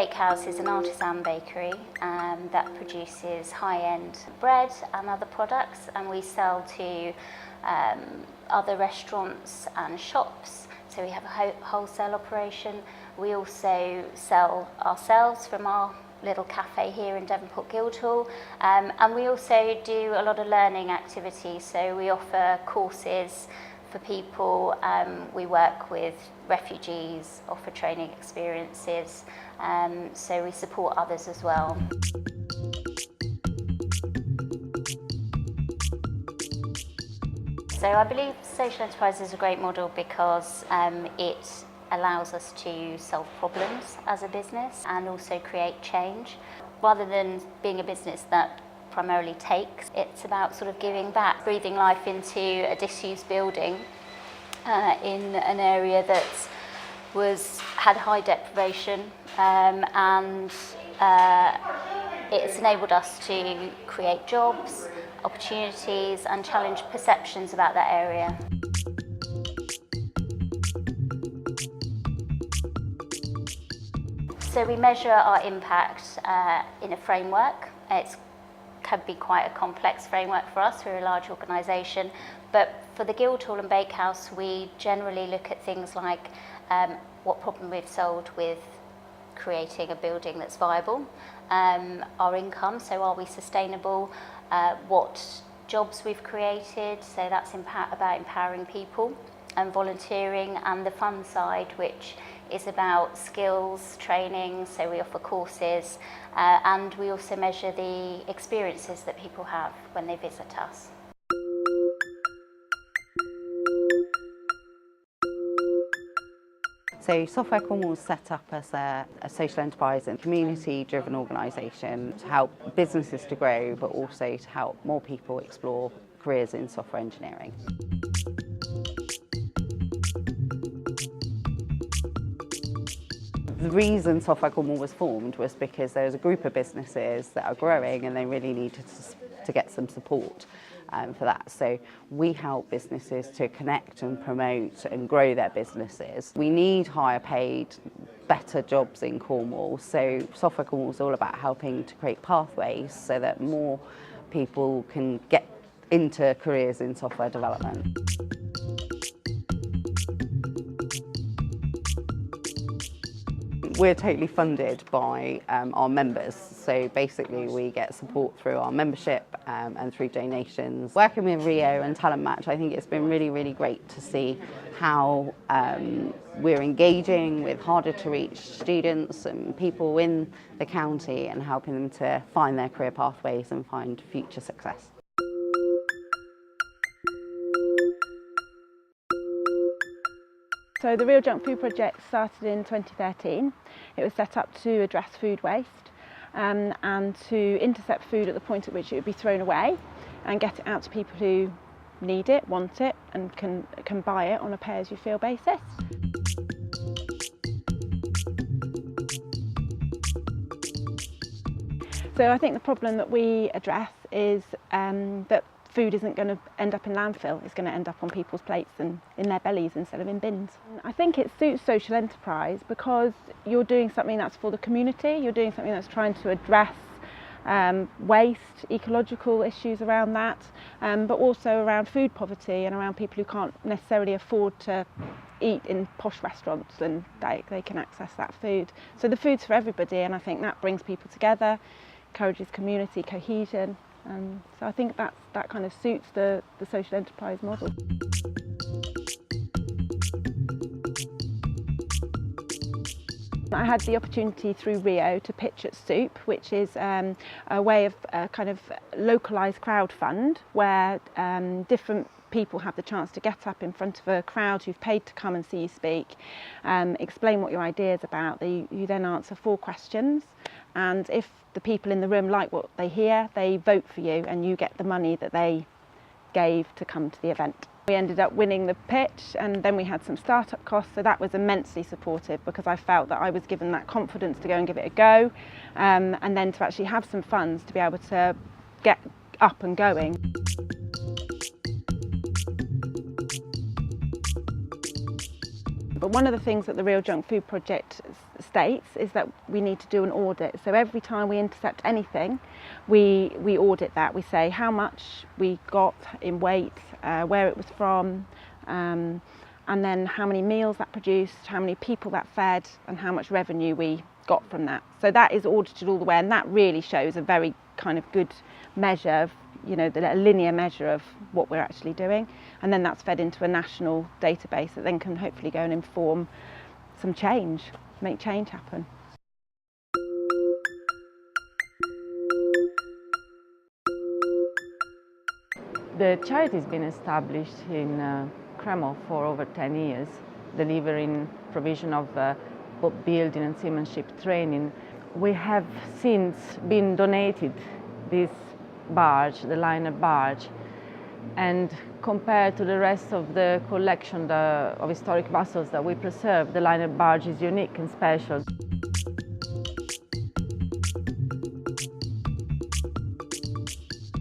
Bakehouse is an artisan bakery that produces high-end bread and other products, and we sell to other restaurants and shops. So we have a wholesale operation. We also sell ourselves from our little cafe here in Devonport Guildhall, and we also do a lot of learning activities. So we offer courses for people, we work with refugees, offer training experiences, so we support others as well. So I believe social enterprise is a great model because it allows us to solve problems as a business and also create change. Rather than being a business that primarily takes, it's about sort of giving back, breathing life into a disused building in an area that had high deprivation, and it's enabled us to create jobs, opportunities and challenge perceptions about that area. So we measure our impact in a framework. It can be quite a complex framework for us. We're a large organisation, but for the Guildhall and Bakehouse, we generally look at things like what problem we've solved with creating a building that's viable, our income, so are we sustainable, what jobs we've created, so that's about empowering people, and volunteering, and the fun side, which is about skills, training, so we offer courses, and we also measure the experiences that people have when they visit us. So Software Cornwall was set up as a social enterprise and community-driven organisation to help businesses to grow, but also to help more people explore careers in software engineering. The reason Software Cornwall was formed was because there was a group of businesses that are growing and they really needed to get some support for that. So we help businesses to connect and promote and grow their businesses. We need higher paid, better jobs in Cornwall. So Software Cornwall is all about helping to create pathways so that more people can get into careers in software development. We're totally funded by our members, so basically we get support through our membership and through donations. Working with Rio and Talent Match, I think it's been really, really great to see how we're engaging with harder to reach students and people in the county and helping them to find their career pathways and find future success. So the Real Junk Food Project started in 2013. It was set up to address food waste and to intercept food at the point at which it would be thrown away and get it out to people who need it, want it and can buy it on a pay-as-you-feel basis. So I think the problem that we address is that food isn't going to end up in landfill, it's going to end up on people's plates and in their bellies instead of in bins. I think it suits social enterprise because you're doing something that's for the community, you're doing something that's trying to address waste, ecological issues around that, but also around food poverty and around people who can't necessarily afford to eat in posh restaurants and they can access that food. So the food's for everybody, and I think that brings people together, encourages community cohesion. So I think that kind of suits the social enterprise model. I had the opportunity through Rio to pitch at Soup, which is a way of kind of localised crowdfund where different people have the chance to get up in front of a crowd who've paid to come and see you speak, explain what your idea is about. You then answer 4 questions, and if the people in the room like what they hear, they vote for you and you get the money that they gave to come to the event. We ended up winning the pitch, and then we had some startup costs, so that was immensely supportive because I felt that I was given that confidence to go and give it a go, and then to actually have some funds to be able to get up and going. But one of the things that the Real Junk Food Project states is that we need to do an audit. So every time we intercept anything, we audit that. We say how much we got in weight, where it was from, and then how many meals that produced, how many people that fed, and how much revenue we got from that. So that is audited all the way, and that really shows a very kind of good measure of, you know, a linear measure of what we're actually doing, and then that's fed into a national database that then can hopefully go and inform some change, make change happen. The charity has been established in Cornwall for over 10 years, delivering provision of boat building and seamanship training. We have since been donated this barge, the Lynher barge, and compared to the rest of the collection of historic vessels that we preserve, the Lynher barge is unique and special.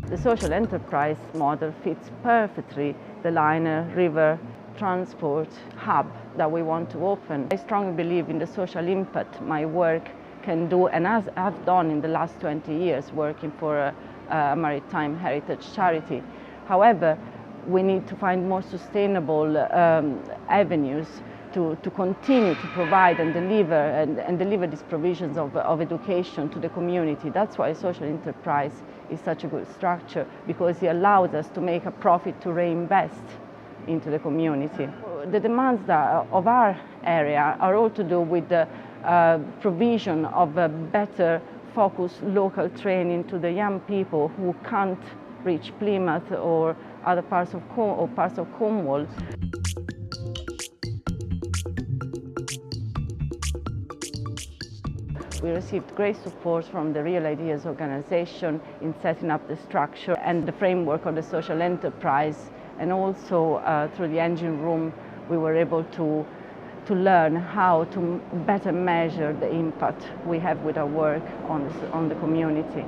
The social enterprise model fits perfectly the Lynher river transport hub that we want to open. I strongly believe in the social impact my work can do, and as I've done in the last 20 years working for a maritime heritage charity. However, we need to find more sustainable avenues to continue to provide and deliver these provisions of education to the community. That's why social enterprise is such a good structure, because it allows us to make a profit to reinvest into the community. The demands of our area are all to do with the provision of a better focused local training to the young people who can't reach Plymouth or other parts of Cornwall. We received great support from the Real Ideas organisation in setting up the structure and the framework of the social enterprise, and also through the engine room we were able to learn how to better measure the impact we have with our work on the community.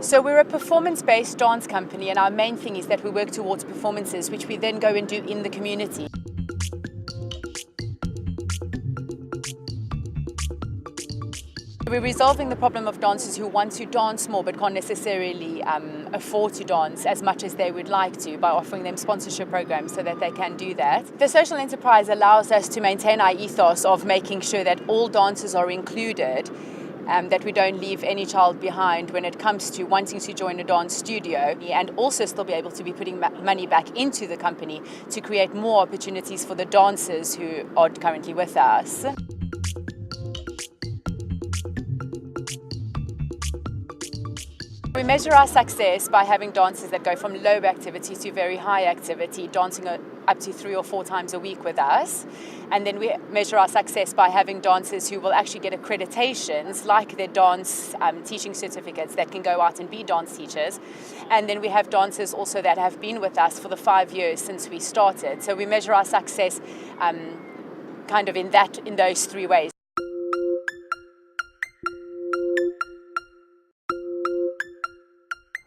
So we're a performance-based dance company, and our main thing is that we work towards performances which we then go and do in the community. We're resolving the problem of dancers who want to dance more but can't necessarily afford to dance as much as they would like to, by offering them sponsorship programs so that they can do that. The social enterprise allows us to maintain our ethos of making sure that all dancers are included, that we don't leave any child behind when it comes to wanting to join a dance studio, and also still be able to be putting money back into the company to create more opportunities for the dancers who are currently with us. We measure our success by having dancers that go from low activity to very high activity, dancing up to 3 or 4 times a week with us. And then we measure our success by having dancers who will actually get accreditations, like their dance teaching certificates, that can go out and be dance teachers. And then we have dancers also that have been with us for the 5 years since we started. So we measure our success kind of in those 3 ways.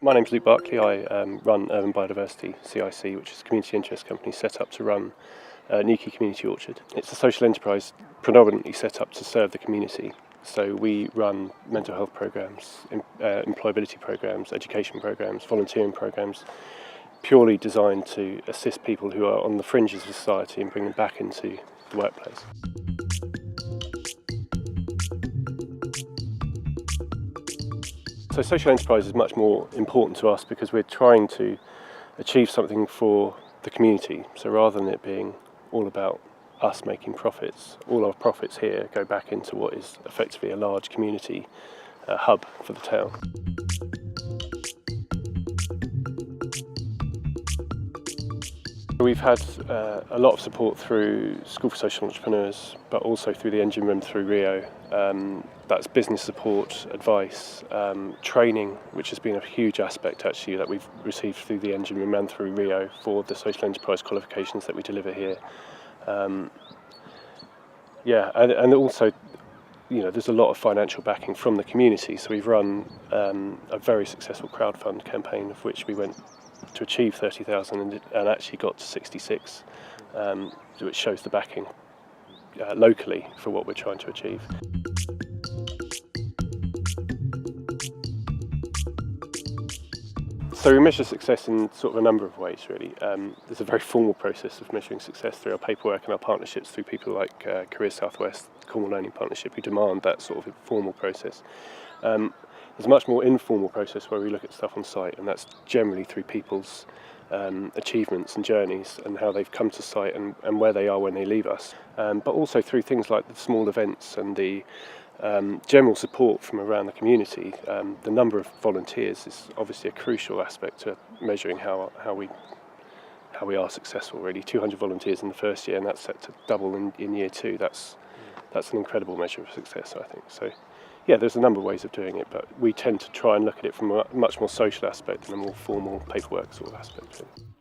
My name's Luke Barkley. I run Urban Biodiversity CIC, which is a community interest company set up to run Newquay Community Orchard. It's a social enterprise predominantly set up to serve the community. So we run mental health programs, employability programs, education programs, volunteering programs, purely designed to assist people who are on the fringes of society and bring them back into the workplace. So social enterprise is much more important to us because we're trying to achieve something for the community. So rather than it being all about us making profits, all our profits here go back into what is effectively a large community hub for the town. We've had a lot of support through School for Social Entrepreneurs, but also through the engine room through Rio. That's business support, advice, training, which has been a huge aspect actually that we've received through the engine room and through Rio for the social enterprise qualifications that we deliver here. And also, you know, there's a lot of financial backing from the community. So we've run a very successful crowdfund campaign, of which we went to achieve 30,000 and actually got to 66, which shows the backing locally for what we're trying to achieve. So we measure success in sort of a number of ways, really. There's a very formal process of measuring success through our paperwork and our partnerships, through people like Career Southwest, Cornwall Learning Partnership, who demand that sort of formal process. There's a much more informal process where we look at stuff on site, and that's generally through people's achievements and journeys and how they've come to site and where they are when they leave us. But also through things like the small events and the general support from around the community. The number of volunteers is obviously a crucial aspect to measuring how we are successful, really. 200 volunteers in the first year, and that's set to double in year 2. That's an incredible measure of success, I think. So yeah, there's a number of ways of doing it, but we tend to try and look at it from a much more social aspect than a more formal paperwork sort of aspect, really.